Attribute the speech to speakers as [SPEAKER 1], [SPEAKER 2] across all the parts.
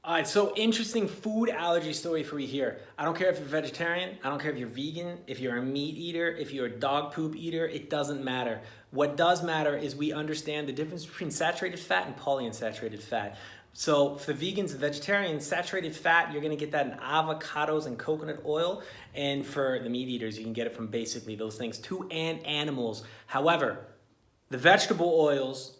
[SPEAKER 1] All right, so interesting food allergy story for you here. I don't care if you're vegetarian, I don't care if you're vegan, if you're a meat eater, if you're a dog poop eater, it doesn't matter. What does matter is we understand the difference between saturated fat and polyunsaturated fat. So for vegans and vegetarians, saturated fat, you're gonna get that in avocados and coconut oil. And for the meat eaters, you can get it from basically those things too, and animals. However, the vegetable oils,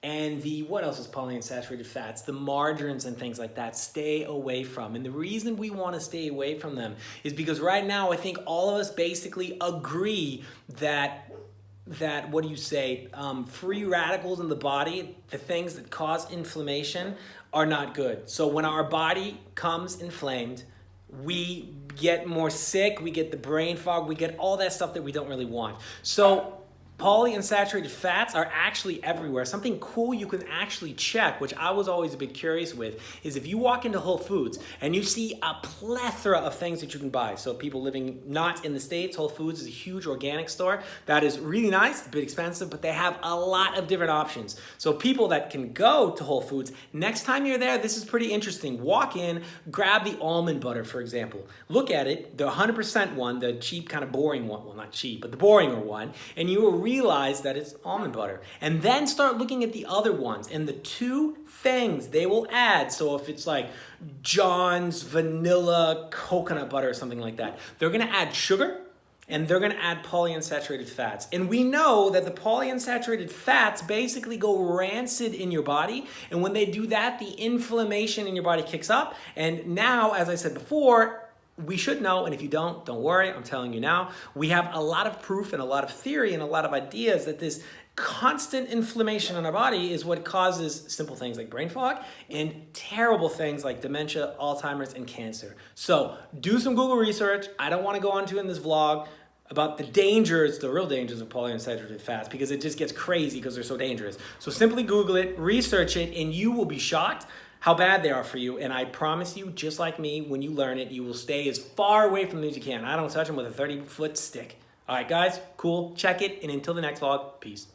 [SPEAKER 1] and what else is polyunsaturated fats? The margarines and things like that, stay away from. And the reason we want to stay away from them is because right now I think all of us basically agree that what do you say, free radicals in the body, the things that cause inflammation, are not good. So when our body comes inflamed, we get more sick, we get the brain fog, we get all that stuff that we don't really want. So polyunsaturated fats are actually everywhere. Something cool you can actually check, which I was always a bit curious with, is if you walk into Whole Foods and you see a plethora of things that you can buy. So people living not in the States, Whole Foods is a huge organic store. That is really nice, a bit expensive, but they have a lot of different options. So people that can go to Whole Foods, next time you're there, this is pretty interesting. Walk in, grab the almond butter, for example. Look at it, the 100% one, the cheap, kind of boring one. Well, not cheap, but the boringer one. And you will realize that it's almond butter, and then start looking at the other ones and the two things they will add. So if it's like John's vanilla coconut butter or something like that, they're going to add sugar and they're going to add polyunsaturated fats. And we know that the polyunsaturated fats basically go rancid in your body, and when they do that, the inflammation in your body kicks up. And now, as I said before, we should know, and if you don't worry, I'm telling you now, we have a lot of proof and a lot of theory and a lot of ideas that this constant inflammation in our body is what causes simple things like brain fog and terrible things like dementia, Alzheimer's, and cancer. So do some Google research. I don't want to go on to in this vlog about the dangers, the real dangers of polyunsaturated fats, because it just gets crazy because they're so dangerous. So simply Google it, research it, and you will be shocked how bad they are for you. And I promise you, just like me, when you learn it, you will stay as far away from them as you can. I don't touch them with a 30-foot stick. All right, guys, cool. Check it. And until the next vlog, peace.